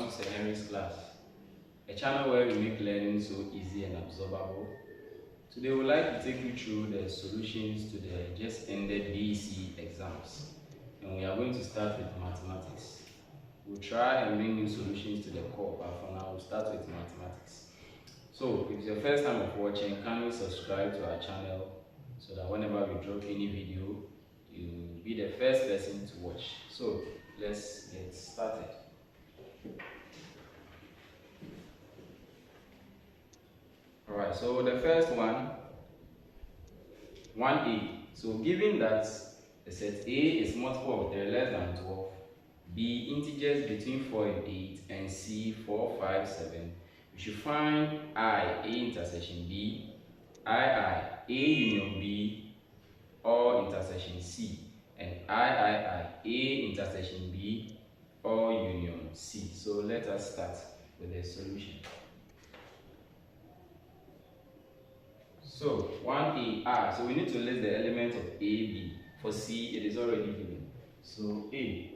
welcome to Sir Henry's class, a channel where we make learning so easy and absorbable. Today we would like to take you through the solutions to the just ended BECE exams, and we are going to start with mathematics. We'll try and bring new solutions to the core, but for now we'll start with mathematics. So if it's your first time of watching, kindly subscribe to our channel so that whenever we drop any video, you'll be the first person to watch. So let's get started. Alright, so the first one, 1a. So given that the set A is multiple of 3 less than 12, B integers between 4 and 8, and C 4, 5, 7, we should find I, A intersection B, II, A union B, or intersection C, and III, A intersection B, or union C. So let us start with the solution. So 1a, so we need to list the elements of A, B. For C, it is already given. So A,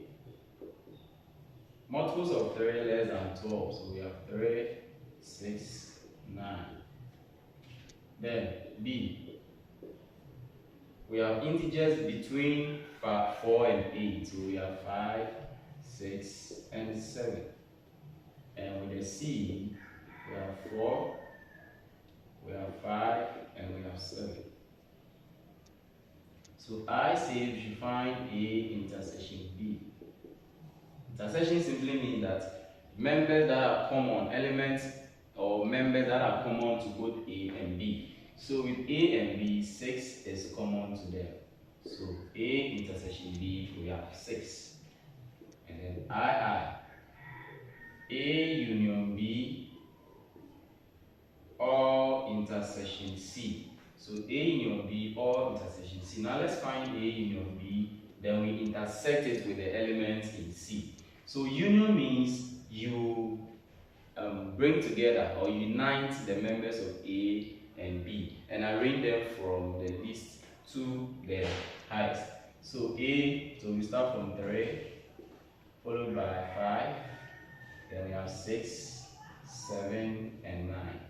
multiples of 3 less than 12. So we have 3, 6, 9. Then B, we have integers between 4 and 8. So we have 5, 6, and 7. And with the C, we have 4, we have 5, and we have 7. So I say we should find A intersection B. Intersection simply means that members that are common, elements or members that are common to both A and B. So with A and B, 6 is common to them. So A intersection B, we have 6. And then II, A union B, or intersection C. So A union B or intersection C. Now let's find A union B, then we intersect it with the elements in C. So union means you bring together or unite the members of A and B and arrange them from the least to the highest. So A, so we start from 3, followed by 5, then we have 6, 7, and 9.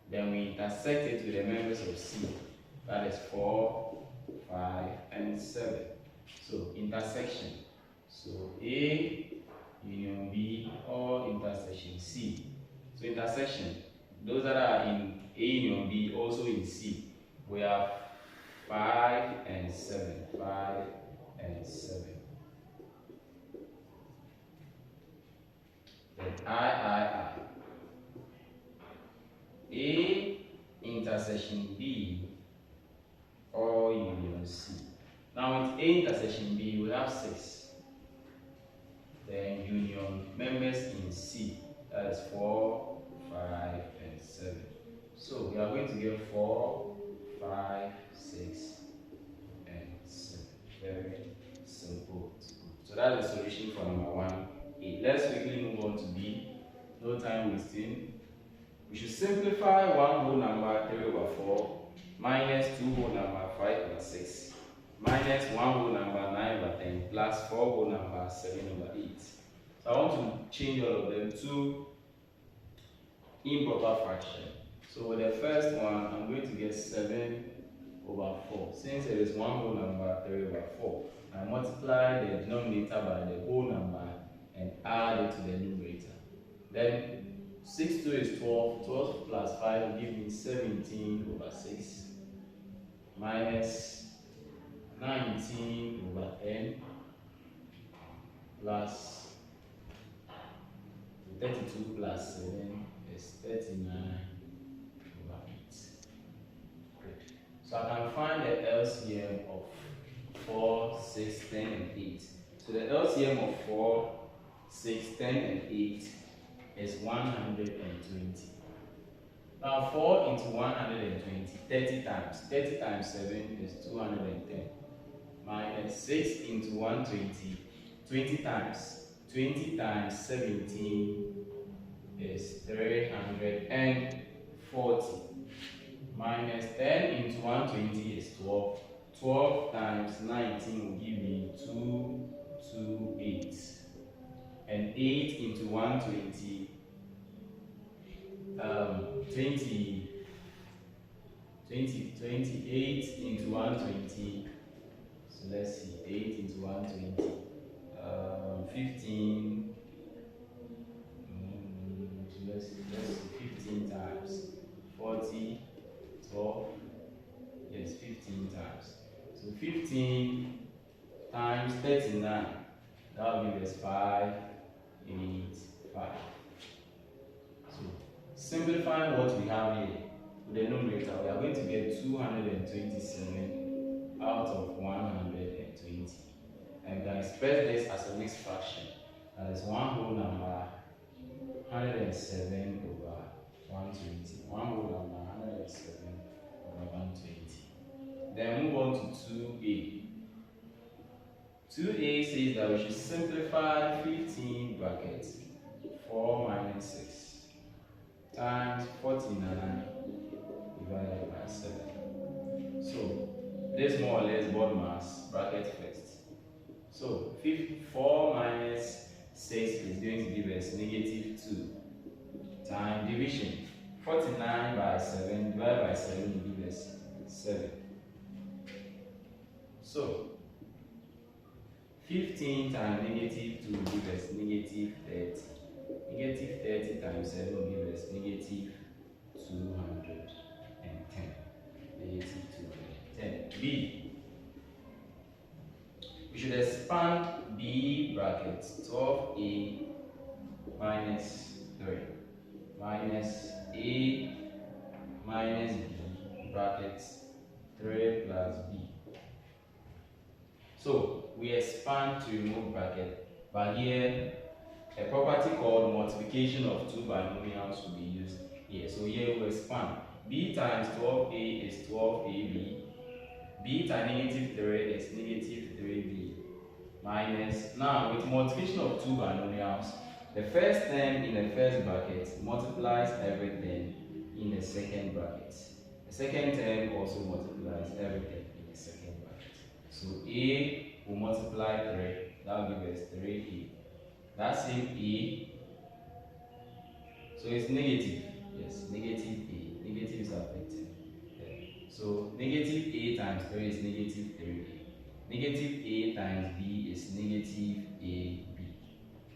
Then we intersect it with the members of C. That is 4, 5, and 7. So intersection. So A union B or intersection C. So intersection. Those that are in A union B also in C. We have 5 and 7. 5 and 7. Then I. A intersection B or union C. Now with A intersection B, we have 6. Then union members in C, that is 4, 5, and 7. So we are going to get 4, 5, 6, and 7. Very simple. So that's the solution for number 1A. Let's quickly move on to B. No time wasting. We should simplify 1 whole number 3 over 4 minus 2 whole number 5 over 6 minus 1 whole number 9 over 10 plus 4 whole number 7 over 8. So I want to change all of them to improper fraction. So with the first one, I'm going to get 7 over 4. Since it is 1 whole number 3 over 4, I multiply the denominator by the whole number and add it to the numerator. Then 6 2 is 12. 12 plus 5 will give me 17 over 6 minus 19 over 10 plus 32 plus 7 is 39 over 8. Great. So I can find the LCM of 4, 6, 10, and 8. So the LCM of 4, 6, 10, and 8 is 120. Now 4 into 120, 30 times. 30 times 7 is 210. Minus 6 into 120, 20 times. 20 times 17 is 340. Minus 10 into 120 is 12. 12 times 19 will give me 228. and 8 into 120, 28 into 120. So let's see, 8 into 120, 15. So let's see, 15 times 40, 12. Yes, 15 times. So 15 times 39. That will give us 585. So simplifying what we have here with the numerator, we are going to get 227 out of 120. And we can express this as a mixed fraction. That is one whole number 107 over 120. One whole number 107 over 120. Then move on to 2a. 2a says that we should simplify 15 brackets 4 minus 6 times 49 divided by 7. So this more or less board mass bracket first. So 4 minus 6 is going to give us negative 2 times division. 49 by 7 divided by 7 will give us 7. So 15 times negative 2 will give us negative 30. Negative 30 times 7 will give us negative 210. Negative 210. B. We should expand B bracket 12a minus 3 minus a minus b brackets 3 plus b. So we expand to remove bracket, but here a property called multiplication of two binomials will be used here. So here we expand. B times 12a is 12ab. B times negative 3 is negative 3b. Minus, now with multiplication of two binomials, the first term in the first bracket multiplies everything in the second bracket. The second term also multiplies everything in the second bracket. So a will multiply 3, that will give us 3a. That same a, so it's negative. Yes, negative a. Negative is affected. So negative a times 3 is negative 3a. Negative a times b is negative ab.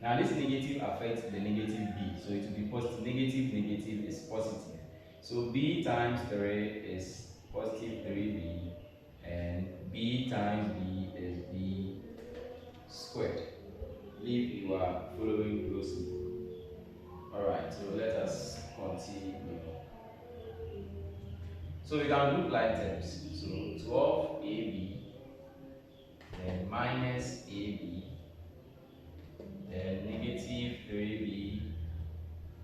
Now this negative affects the negative b, so it will be positive. Negative negative is positive. So b times 3 is positive 3b, and b times b is b squared. If you are following closely. Alright, so let us continue. So we can do like terms. So 12ab, then minus ab, then negative 3b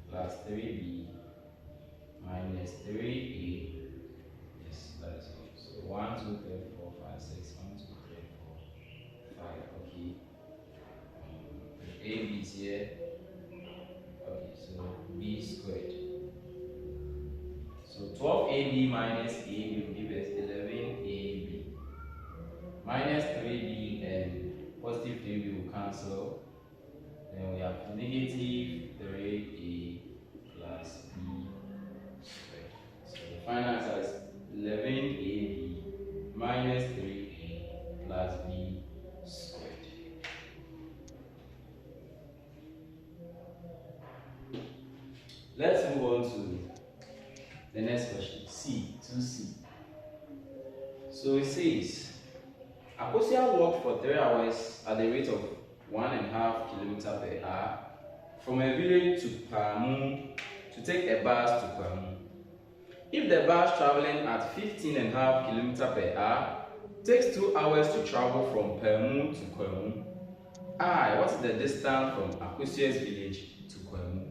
plus 3b minus 3a. Yes, that is all. So 1, 2, 3, 4, 5, 6. 1, 2, 3, 4, 5. Okay. AB is here. Okay, so b squared. So 12ab minus ab will give us 11ab. Minus 3b and positive 3b will cancel. Then we have negative 3a plus b squared. So the final answer is 11ab minus 3a plus b squared. Let's move on to the next question. C, 2c. So it says, Akosia walked for 3 hours at the rate of 1.5 kilometers per hour from a village to Pamu to take a bus to Pamu. If the bus traveling at 15.5 kilometers per hour takes 2 hours to travel from Pamu to Pamu, what is the distance from Akosia's village to Pamu?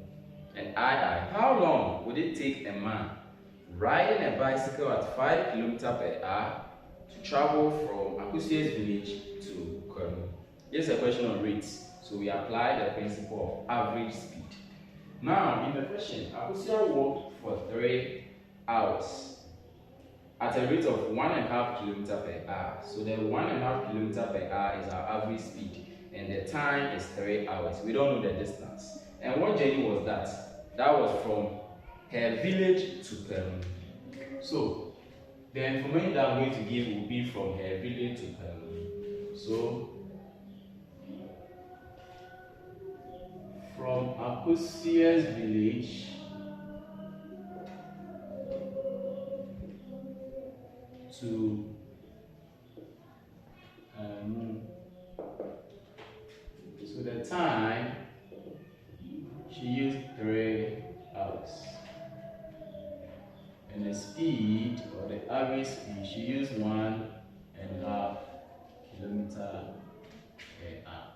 And how long would it take a man riding a bicycle at 5 kilometers per hour to travel from Akosia's village to Kwemu? This is a question on rates, so we apply the principle of average speed. Now, in the question, Akosia walked for 3 hours at a rate of 1.5 kilometers per hour. So the 1.5 kilometers per hour is our average speed. and the time is 3 hours. We don't know the distance. And what journey was that? That was from her village to Peru. So the information that I'm going to give will be from her village to Peru. So from Akosia's village to so the time she used 3 hours, and the speed or the average speed she used 1.5 kilometer per hour.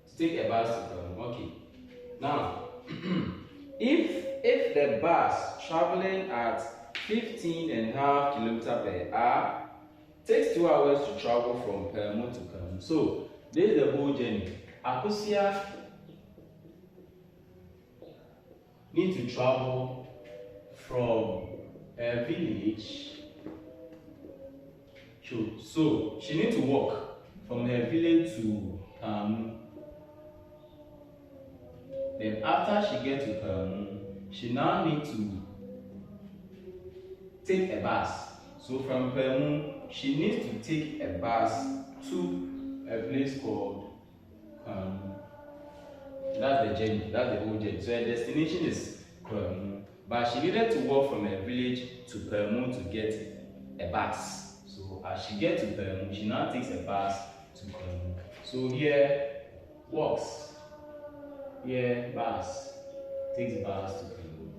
To take a bus to Peru. Okay. Now, if the bus traveling at 15.5 kilometers per hour takes 2 hours to travel from Peru to Peru. So this is the whole journey. Akosia need to travel from a village. So she need to walk from her village to Peru. Then after she gets to Peru, she now need to take a bus. So from Peru, she needs to take a bus to a place called that's the journey, that's the whole journey. So her destination is Peru, but she needed to walk from her village to Peru to get a bus. So as she gets to Peru, she now takes a bus to Peru. So here walks, here bus, takes bus to Peru.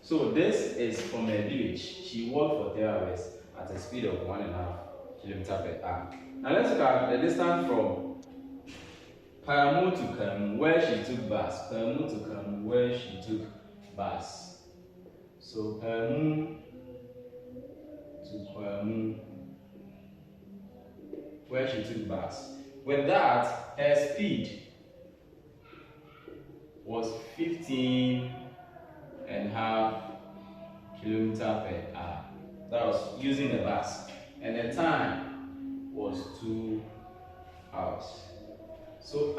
So this is from her village. She walked for 3 hours at a speed of 1.5 kilometers per hour. Now let's look at the distance from Peru to Peru, where she took bus. Peru to Peru, where she took bus. So Peru to Peru, where she took bus. With that, her speed was 15.5 kilometers per hour. That was using the bus, and the time was 2 hours. So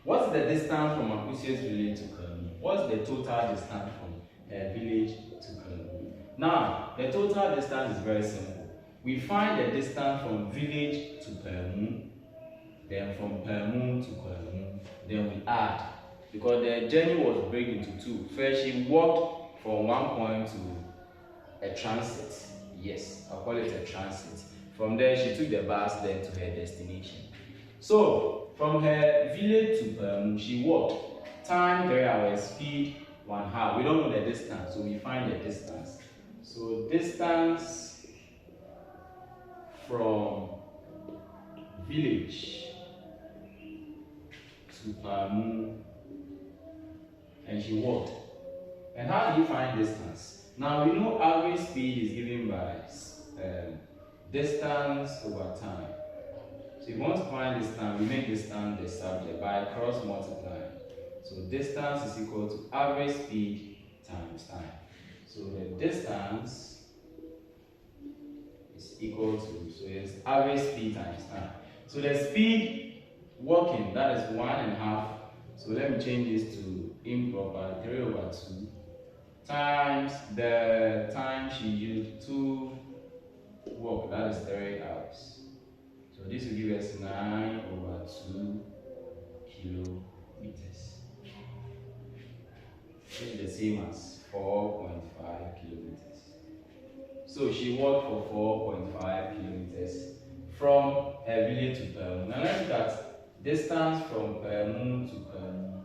what's the distance from Akusia's village to Peru? What's the total distance from her village to Peru? Now, the total distance is very simple. We find the distance from village to Peru, then from Peru to Peru, then we add, because the journey was broken into two. First, she walked from one point to a transit. Yes, I'll call it a transit. From there, she took the bus then to her destination. So, from her village to Peru, she walked. Time 3 hours, speed 1/2. We don't know the distance, so we find the distance. So, distance from village to Peru, and she walked. And how do you find distance? Now we know average speed is given by distance over time. So if you want to find distance, we make distance the subject by cross multiplying. So distance is equal to average speed times time. So the distance is equal to, so it's average speed times time. So the speed walking, that is 1.5. So let me change this to improper, 3/2 times the time she used to walk, that is 3 hours. So this will give us 9/2 kilometers. It's the same as 4.5 kilometers. So she walked for 4.5 kilometers from her village to Peru. Now let's look at distance from Peru to Peru.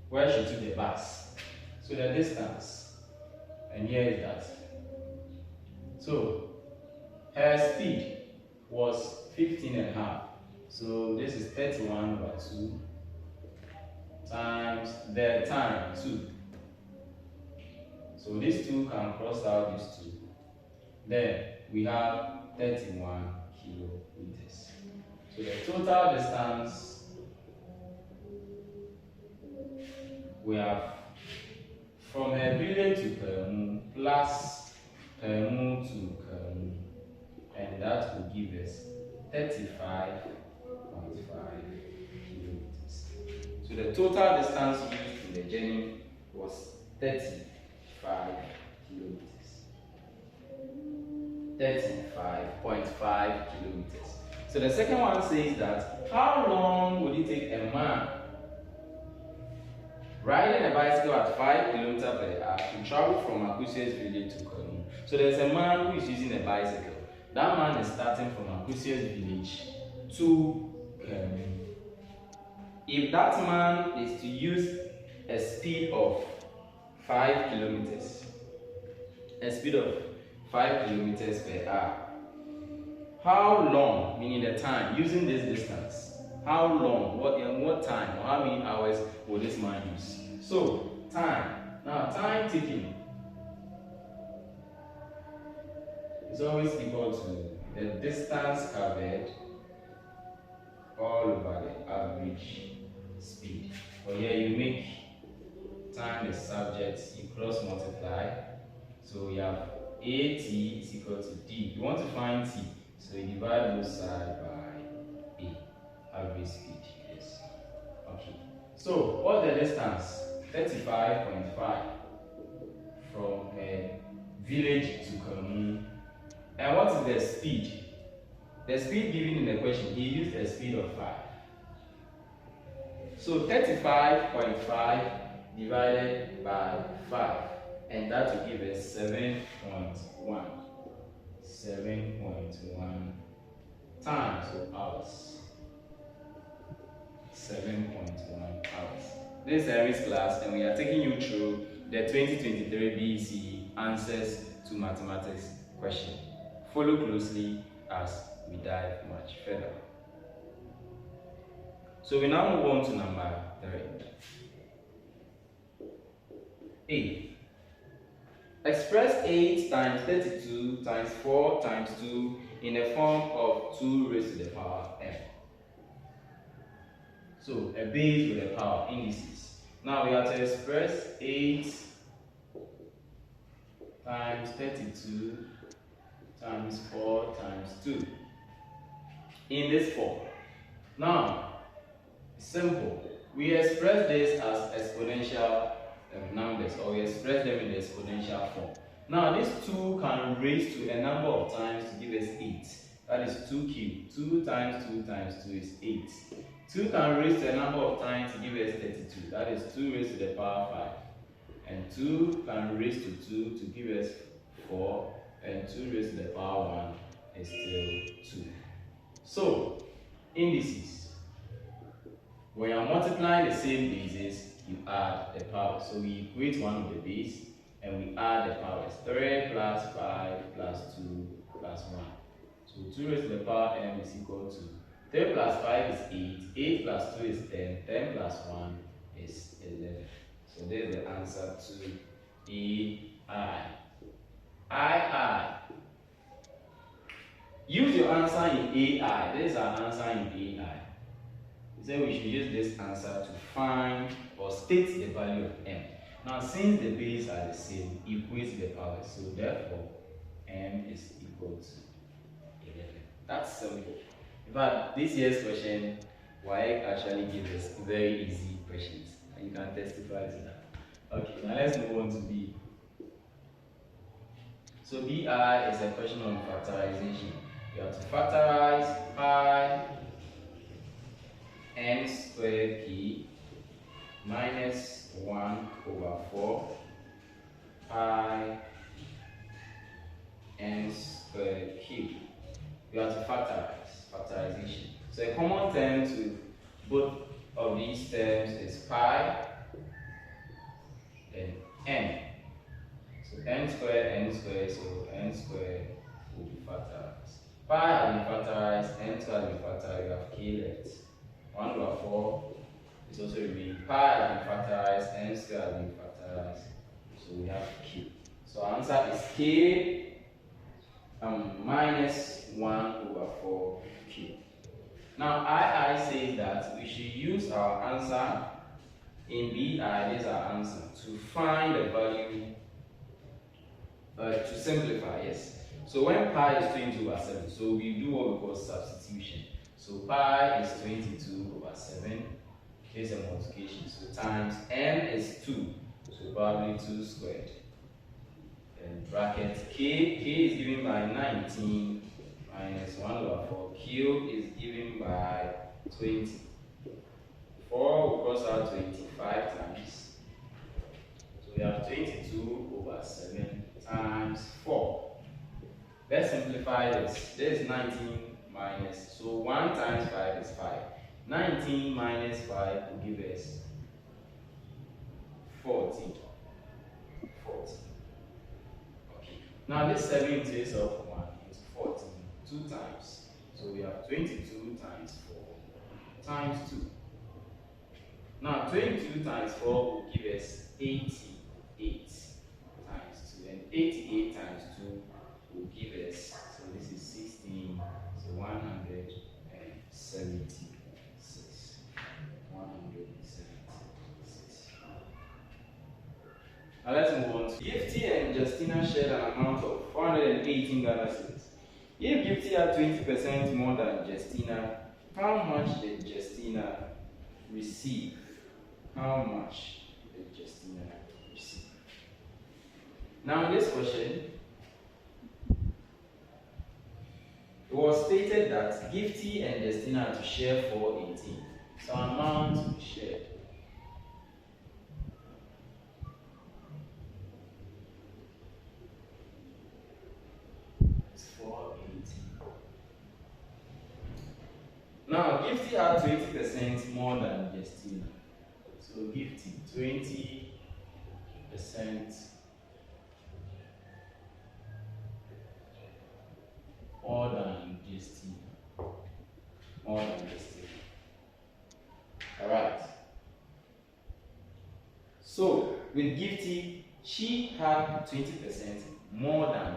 Where she took the bus. So the distance, and here is that. So her speed was 15.5. So this is 31/2 times the time 2. So these two can cross out these two. Then we have 31 kilometers. So the total distance we have from her village to Kermu plus Kermu to Kermu, and that will give us 35.5 kilometers. So the total distance used in the journey was 35 kilometers. 35.5 kilometers. So the second one says that how long would it take a man riding a bicycle at 5 kilometers per hour to travel from Akusia's village to Kanu? So there's a man who is using a bicycle. That man is starting from Akusia's village to Kanu. If that man is to use a speed of 5 kilometers, a speed of 5 kilometers per hour, how long, meaning the time, using this distance, how long, what time, or how many hours will this man use? So, time. Now, time taken is always equal to the distance covered all over the average speed. But here you make time the subject, you cross multiply. So you have AT is equal to D. You want to find T, so you divide both sides by A, average speed. Yes. Okay. So what's the distance? 35.5 from a village to Kamu. And what is the speed? The speed given in the question, he used a speed of 5. So 35.5 divided by 5, and that will give us 7.1. 7.1 times of hours. 7.1 hours. This is Henry's class, and we are taking you through the 2023 BECE answers to mathematics question. Follow closely as we dive much further. So we now move on to number 3. A. Express 8 times 32 times 4 times 2 in the form of 2 raised to the power m. So a base with a power, indices. Now we have to express 8 times 32 times 4 times 2 in this form. Now, simple. We express this as exponential numbers, or we express them in the exponential form. Now, this 2 can raise to a number of times to give us 8. That is 2 cubed. 2 times 2 times 2 is 8. 2 can raise to a number of times to give us 32. That is 2 raised to the power 5. And 2 can raise to 2 to give us 4. And 2 raised to the power 1 is still 2. So, indices. When you are multiplying the same bases, you add the power. So we equate one of the base and we add the powers. 3 plus 5 plus 2 plus 1. So 2 raised to the power m is equal to 3 plus 5 is 8, 8 plus 2 is 10, 10 plus 1 is 11. So there's the answer to AI. II. Use your answer in AI. This is our answer in AI. We said we should use this answer to find or state the value of m. Now, since the bases are the same, equate the powers. So therefore, m is equal to 11. That's simple. In fact, this year's question, WAEC actually gives us very easy questions. And you can testify to that. Okay, now let's move on to B. So BI is a question on factorization. You have to factorize pi n squared p minus 1 over 4 pi n squared q. You have to factorization. So a common term to both of these terms is pi and n. So n squared, so n squared will be factorized. Pi has been factorized, n squared has been factorized, you have k left. 1 over 4 is also remaining. Pi has been factorized, n squared has been factorized, so we have q. So our answer is k minus 1 over 4q. Now, II says that we should use our answer in BI, this is our answer. To find the value, to simplify, yes. So when pi is 22/7, so we do what we call substitution. So pi is 22/7, here's a multiplication, so times n is 2, so probably 2 squared. And bracket k is given by 19 minus 1/4, q is given by 20. 4 will cross out 25 times. So we have 22/7 times 4. Let's simplify this. This is 19 minus, so 1 times 5 is 5. 19 minus 5 will give us 40. 40. Okay. Now this 7 into itself 1 into 14, 2 times. So we have 22 times 4 times 2. Now 22 times 4 will give us 88 times 2. And 88 times 2 will give us, so this is 16, so 176. 176. Now let's move on. Gifty and Justina shared an amount of 418 Ghana cedis. If Gifty had 20% more than Justina, how much did Justina receive? How much did Justina receive? Now in this question, it was stated that Gifty and Justina had to share 418. So amount to be shared is 418. Now Gifty had 20% more than Justina. So Gifty 20% more than Justina. More than Justina. Alright. So with Gifty, she had 20% more than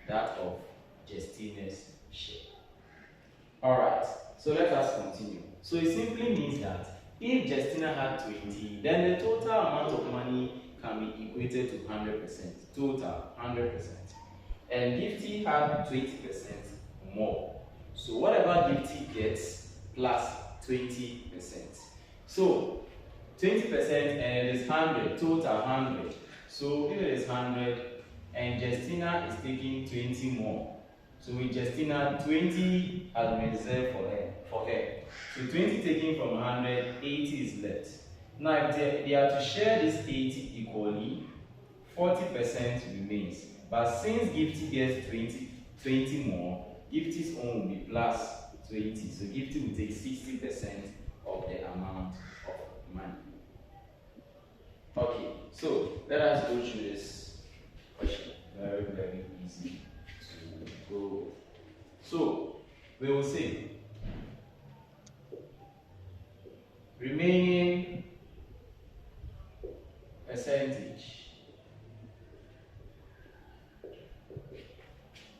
that of Justina's share. Alright, so let us continue. So it simply means that if Justina had 20, then the total amount of money can be equated to 100%. Total 100%. And Gifty had 20% more. So whatever Gifty gets plus 20%. So 20% and it is 100, total 100. So if it is 100 and Justina is taking 20 more. So with Justina, 20 has been reserved for her. So 20 taken from 100, 80 is left. Now if they are to share this 80 equally, 40% remains. But since Gifty gets 20 more, Gifty's own will be plus 20. So Gifty will take 60% of the amount of money. Okay, so let us go through this question. Very, very easy to go with. So we will say remaining percentage.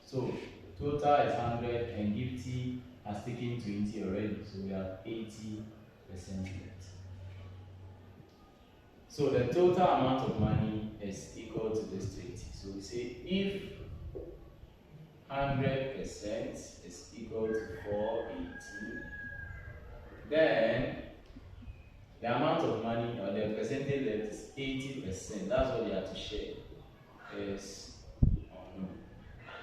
So total is 100 and Gifty has taken 20 already, so we have 80% left. So the total amount of money is equal to this 20. So we say if 100% is equal to 480, then the amount of money or the percentage left is 80%. That's what they have to share. Is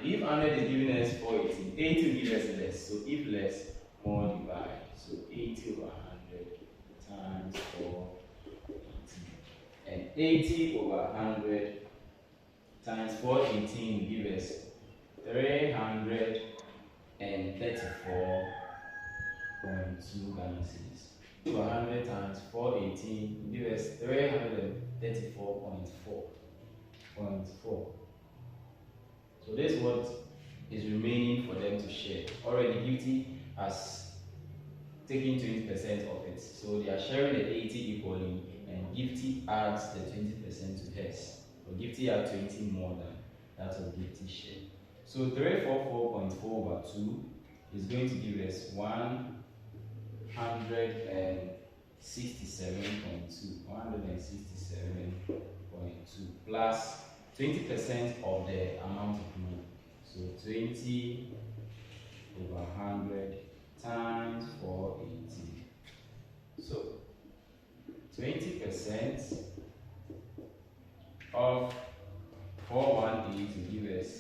if 100 is giving us 480, 80 will give us less. So if less, more divide. So 80 over 100 times 480. And 80 over 100 times 418 will give us 334.2 Ghana cedis. 100 times 418 will give us 334.4. So this is what is remaining for them to share. Already Gifty has taken 20% of it. So they are sharing the 80 equally and Gifty adds the 20% to hers. So Gifty had 20 more than that of Gifty's share. So 344.4 over 2 is going to give us 100 and 167.2 plus 20% of the amount of money. So 20 over 100 times 480. So 20% of 418 to give us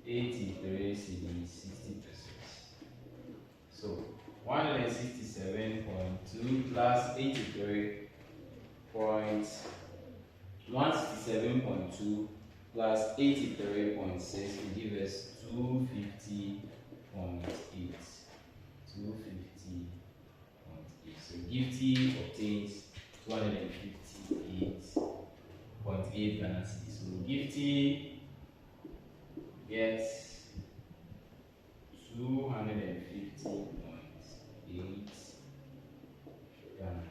83 cedis, 60%. So 167.2 plus 167.2 plus 83.6 will give us 250.8. 250.8. So Gifty obtains 258.8 Ghana cedis. So Gifty gets 250.8 Ghana.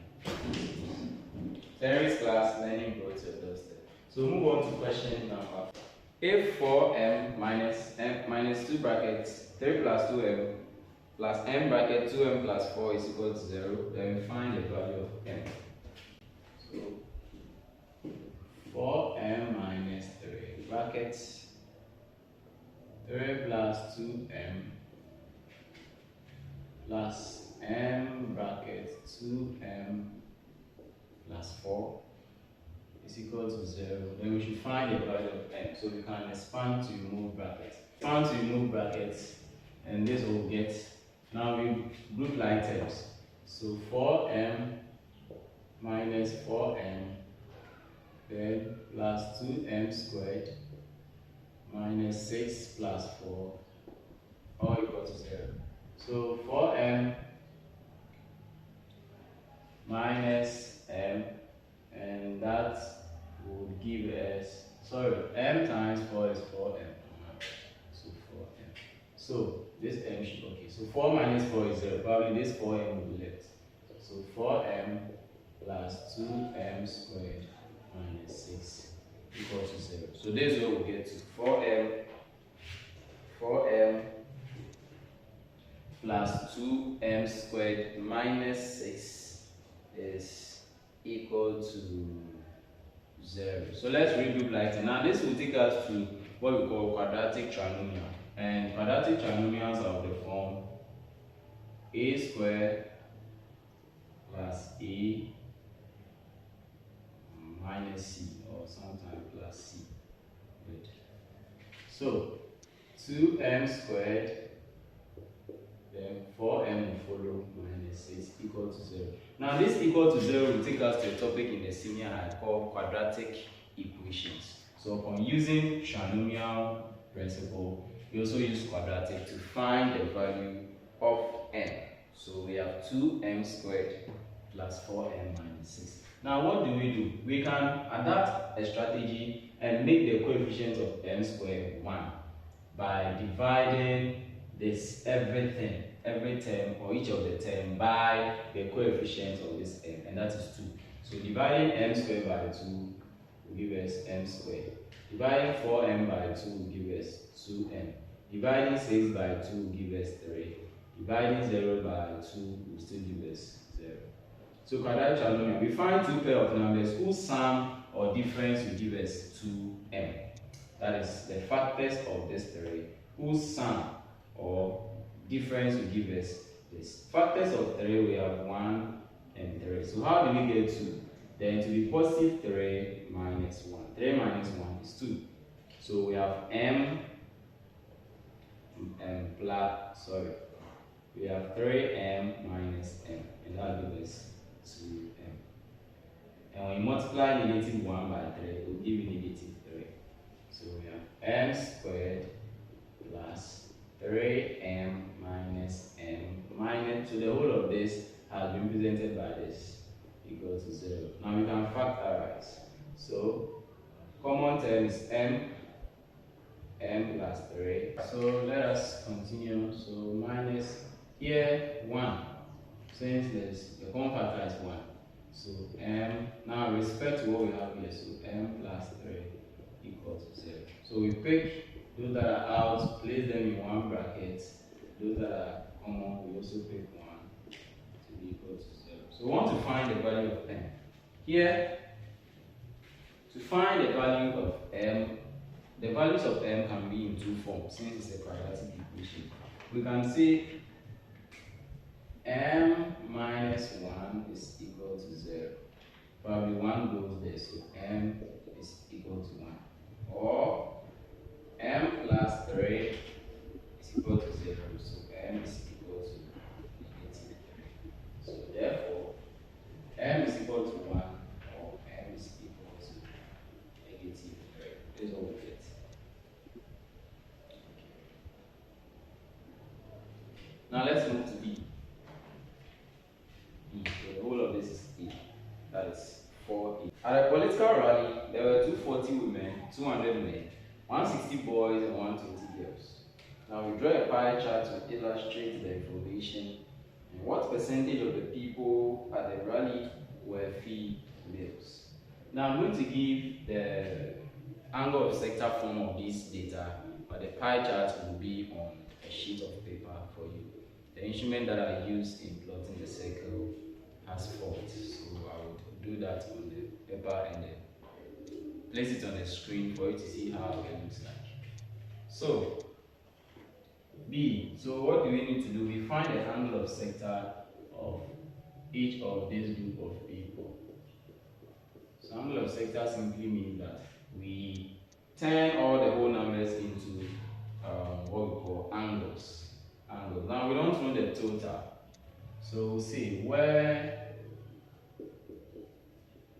Terry's class learning brought to your doorstep. So move on to question number. If 4m minus 2 brackets 3 plus 2m plus m bracket 2m plus 4 is equal to 0, then we find the value of m. So 4m minus 3 brackets 3 plus 2m plus m bracket 2m plus 4 is equal to 0. Then we should find the value of m. So we can expand to remove brackets. Expand to remove brackets, and this will get, now we group like terms. So 4m minus 4m then plus 2m squared minus 6 plus 4 all equal to 0. So 4m minus m, and that would give us, m times 4 is 4m. So 4m. So this m should, okay, so 4 minus 4 is 0. Probably this 4m will be left. So 4m plus 2m squared minus 6 equals to 0. So this is what we get to 4m plus 2m squared minus 6 is equal to 0. So let's regroup like that. Now this will take us to what we call quadratic trinomial. And quadratic trinomials are of the form a squared plus a minus c, or sometimes plus c. Good. So 2m squared, then 4m will follow, minus 6 equal to 0. Now this equal to 0 will take us to a topic in the senior high called quadratic equations. So upon using trinomial principle, we also use quadratic to find the value of m. So we have 2m squared plus 4m minus 6. Now what do? We can adapt a strategy and make the coefficient of m squared 1 by dividing this every term or each of the term by the coefficient of this m, and that is 2. So dividing m squared by 2 will give us m squared. Dividing 4m by 2 will give us 2m. Dividing 6 by 2 will give us 3. Dividing 0 by 2 will still give us 0. So quadratic trinomial, we find two pair of numbers whose sum or difference will give us 2m. That is the factors of this 3 whose sum or difference will give us this. Factors of 3 we have 1 and 3. So how do we get 2? Then it will be positive 3 minus 1. 3 minus 1 is 2. So we have we have 3m minus m, and that will give us 2m. And when you multiply negative 1 by 3, it will give you negative 3. So we have m squared plus 3m minus m minus, so the whole of this has been represented by this equal to 0. Now we can factorize. So common term is m plus 3. So let us continue. So minus here 1, since the common factor is 1. So m, now respect to what we have here, so m plus 3 equal to 0. So we pick those that are out, place them in one bracket. Those that are common, we also pick 1 to be equal to 0. So So we want to find the value of m. Here, to find the value of m, the values of m can be in two forms since it's a quadratic equation. We can say m minus 1 is equal to 0. Probably 1 goes there, so m is equal to 1. Or m plus 3 is equal to 0, so m is equal to negative 3. So therefore, m is equal to 1 or m is equal to negative 3. This is what we get. Now let's move to b. So the whole of this is a. That is 4a. At a political rally, there were 240 women, 200 men, 160 boys, and 120 girls. Now we draw a pie chart to illustrate the information. And what percentage of the people at the rally were females? Now I'm going to give the angle of sector form of this data, but the pie chart will be on a sheet of paper for you. The instrument that I use in plotting the circle has faults, so I would do that on the paper and then place it on the screen for you to see how it looks like. So B, so what do we need to do? We find the angle of sector of each of this group of people. So angle of sector simply means that we turn all the whole numbers into what we call angles. Now we don't know the total. So we'll say where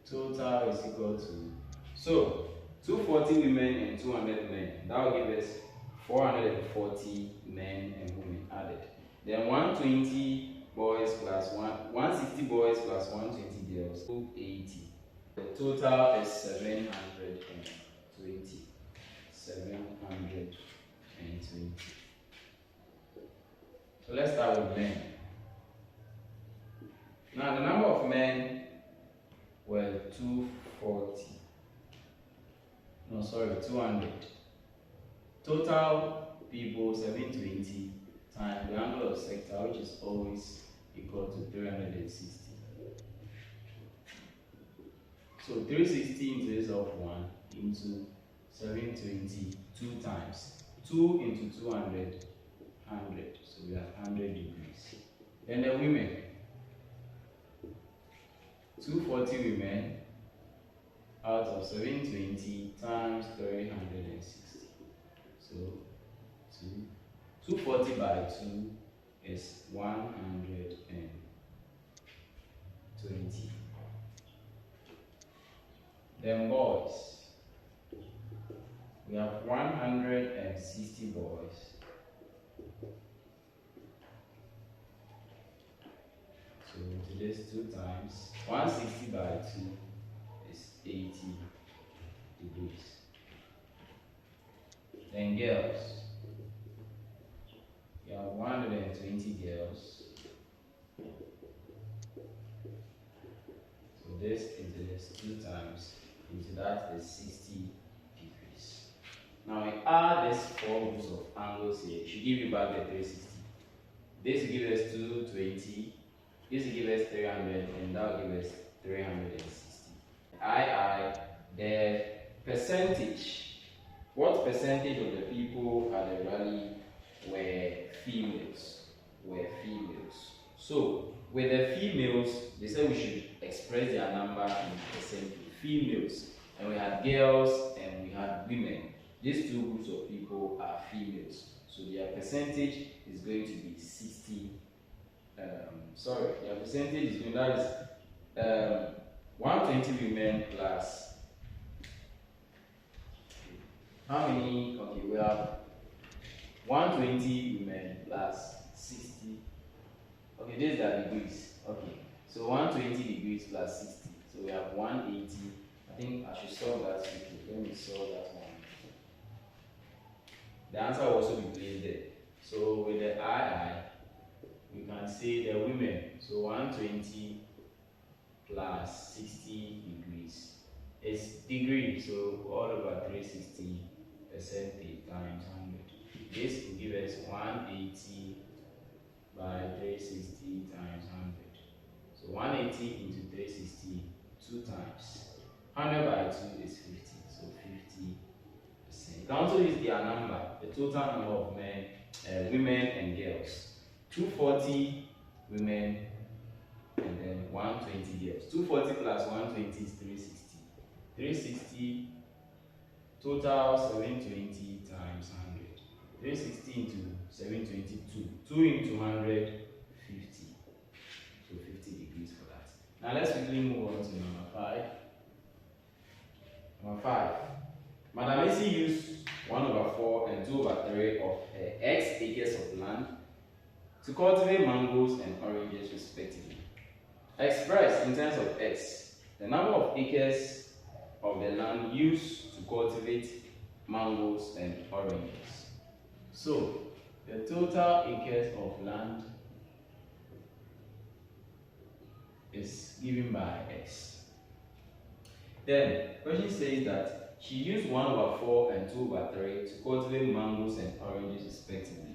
total is equal to, so 240 women and 200 men, that will give us 440 men and women added. Then 120 boys plus 160 boys plus 120 girls, 280. The total is 720. 720. So let's start with men. Now the number of men were 240. No, sorry, 200. Total people 720 times the angle of sector, which is always equal to 360. So 360 into this of 1 into 720 2 times 2 into 200, 100. So we have 100 degrees. Then the women, 240 women out of 720 times 360. So 240 by 2 is 120. Then boys, we have 160 boys. So to this 2 times 160 by 2 is 80 degrees. Then girls, you have 120 girls. So this into this 2 times into that is 60 degrees. Now we add these 4 groups of angles here. It should give you back the 360. This will give us 220. This will give us 300, and that will give us 360. The percentage. What percentage of the people at the rally were females? So with the females, they said we should express their number in percentage. Females, and we had girls and we had women. These 2 groups of people are females, so their percentage is going to be 60. Their percentage is going, that is 120 women plus how many? Okay, we have 120 women plus 60. Okay, these are degrees. Okay, so 120 degrees plus 60. So we have 180. I think I should solve that quickly. Let me solve that one. The answer will also be placed there. So with the II, we can say the women. So 120 plus 60 degrees. It's degree, so all over 360 percentage times 100. This will give us 180 by 360 times 100. So 180 into 360, 2 times. 100 by 2 is 50, so 50%. You can also use their number, the total number of men, women and girls. 240 women and then 120 girls. 240 plus 120 is 360. 360 total 720 times 100. 360 into 722. 2 into 100, 50. So 50 degrees for that. Now let's quickly move on to number 5. Number 5. Madam Macy used 1/4 and 2/3 of her X acres of land to cultivate mangoes and oranges respectively. Express in terms of X the number of acres of the land used to cultivate mangoes and oranges. So the total acres of land is given by X. Then question says that she used 1/4 and 2/3 to cultivate mangoes and oranges respectively.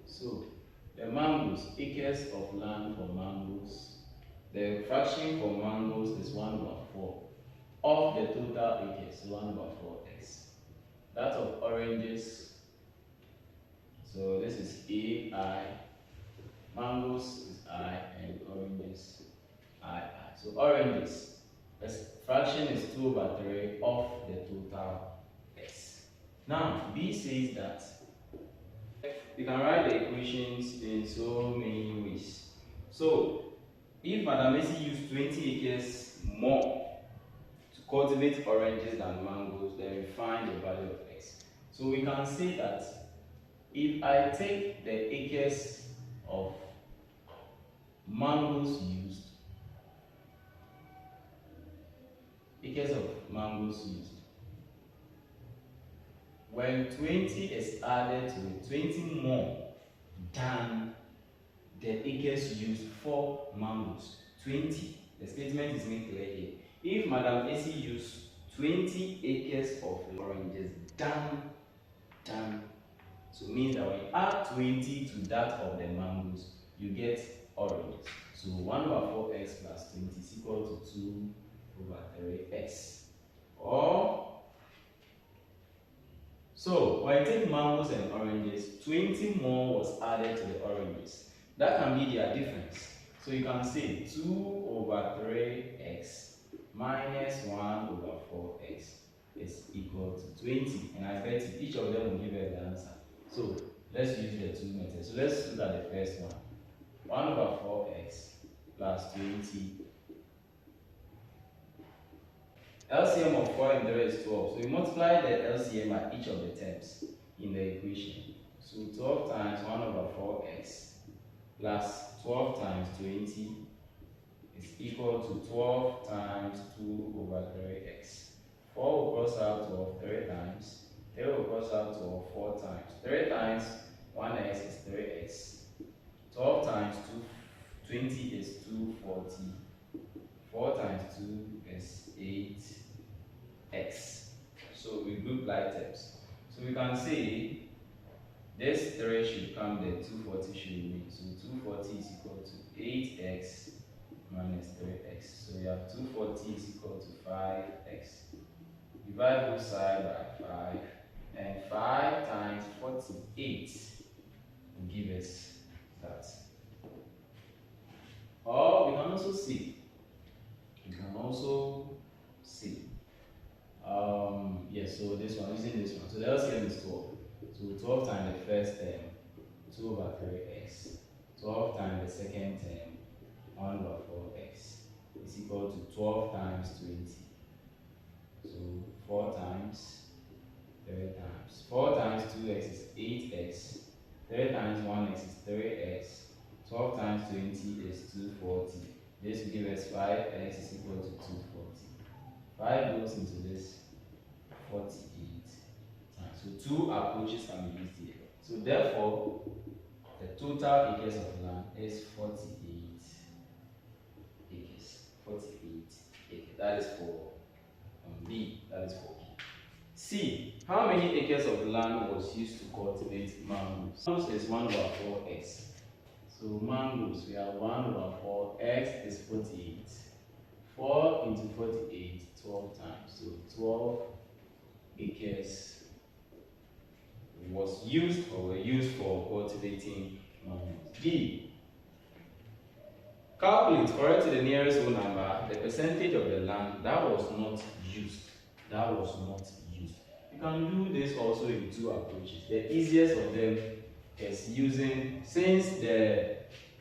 So the mangoes, acres of land for mangoes, the fraction for mangoes is 1/4 of the total acres, 1/4x. That of oranges, so this is AI, mangoes is I, and oranges II. So oranges, the fraction is 2/3 of the total x. Now B says that you can write the equations in so many ways. So if Madam Macy used 20 acres more to cultivate oranges than mangoes, then we find the value of x. So we can say that if I take the acres of mangoes used, when 20 is added to it, 20 more than the acres used for mangoes. 20. The statement is made clear here. If Madam Macy used 20 acres of oranges than, so means that when you add 20 to that of the mangoes, you get oranges. So 1/4x plus 20 is equal to 2/3x. Or so when you take mangoes and oranges, 20 more was added to the oranges. That can be their difference. So you can say 2/3x minus 1/4x is equal to 20. And I bet each of them will give us the answer. So let's use the two methods. So let's look at the first one. 1/4x plus 20. LCM of 4 and 3 is 12. So we multiply the LCM by each of the terms in the equation. So 12 times 1/4x plus 12 times 20 is equal to 12 times 2/3x. 4 will cross out 12 3 times. 3 will cross out 12 4 times. 3 times 1x is 3x. 12 times 20 is 240. 4 times 2 is 8x. So we group like terms. So we can say this 3 should come there, 240 should remain. So 240 is equal to 8x minus 3x. So we have 240 is equal to 5x. Divide both sides by 5. And 5 times 48 will give us that. Or we can also see. Yes, so this one, using this one. So the LCM is 12. So 12 times the first term, 2/3x. 12 times the second term, 1/4x is equal to 12 times 20. So 4 times 3 times. 4 times 2x is 8x. 3 times 1x is 3x. 12 times 20 is 240. This will give us 5x is equal to 240. 5 goes into this, 48 times. So 2 approaches can be used here. So therefore, the total acres of land is 48 acres. 48 acres. That is for B. That is for B. C. How many acres of land was used to cultivate mangoes? Mangoes is 1/4x. So So mangoes, we have 1 over 4, x is 48. 4 into 48, 12 times. So 12 acres was used or were used for cultivating mangoes. D. Calculate, correct to the nearest whole number, the percentage of the land that was not used. That was not used. You can do this also in 2 approaches. The easiest of them is using, since the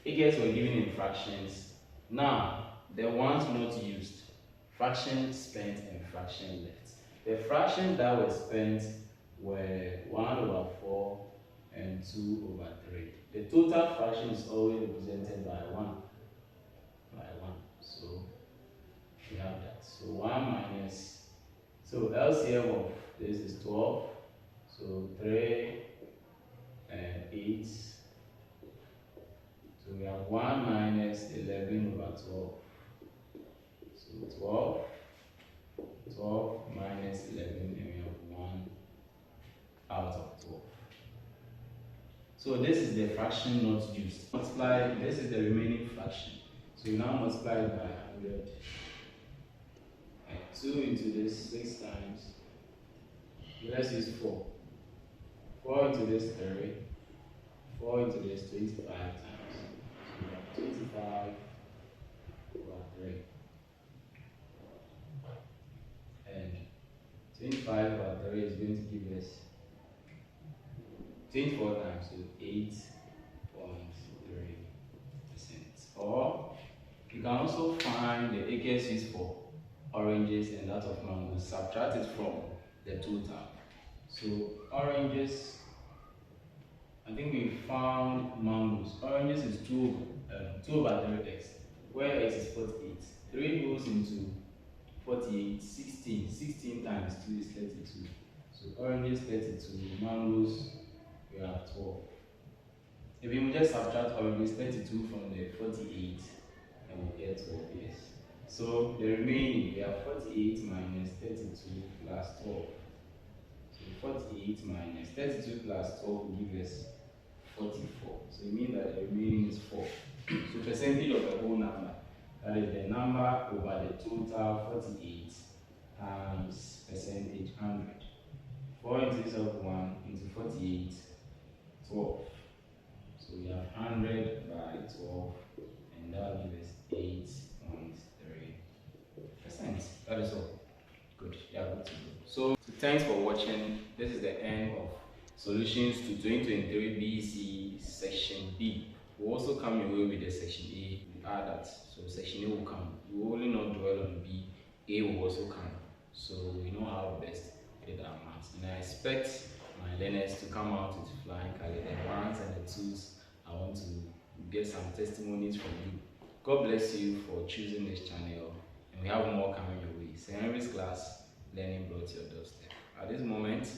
acres were given in fractions, now the ones not used, fraction spent and fraction left. The fractions that were spent were 1 over 4 and 2 over 3. The total fraction is always represented by 1. So we have that. So 1 minus, so LCM of this is 12. So 3 and 8. So we have 1 minus 11 over 12. So 12 minus 11, and we have 1 out of 12. So this is the fraction not used. Multiply, this is the remaining fraction. So you now multiply it by 100. And 2 into this 6 times. Let's use 4. 4 into this 30. 4 into this 25 times. So 25 over 3. And 25 over 3 is going to give us 24 times, so 8.3%. Or you can also find the acres used for oranges and that of mangoes, subtract it from the total. So oranges, I think we found mangoes. Oranges is 2 over 3x, where x is 48. 3 goes into 48, 16. 16 times 2 is 32. So oranges 32, mangoes we have 12. If we just subtract oranges 32 from the 48, and we get 12, yes. So the remaining, we have 48 minus 32 plus 12. So 48 minus 32 plus 12 will give us 44. So it means that the remaining is 4. So percentage of the whole number, that is the number over the total 48 times percentage 100. 4 into this of 1 into 48, 12. So we have 100 by 12, and that will give us 8.3%. That is all. Good. Yeah, good to go. So thanks for watching. This is the end of solutions to 2023 BECE section B. We'll also come your way with the section A. We add that. So section A will come. We will only not dwell on B. A will also come. So we know how best with our maths. And I expect my learners to come out with flying colors, the ones and the twos. I want to get some testimonies from you. God bless you for choosing this channel, and we have more coming your way. St. Henry's class, learning brought to your doorstep. At this moment,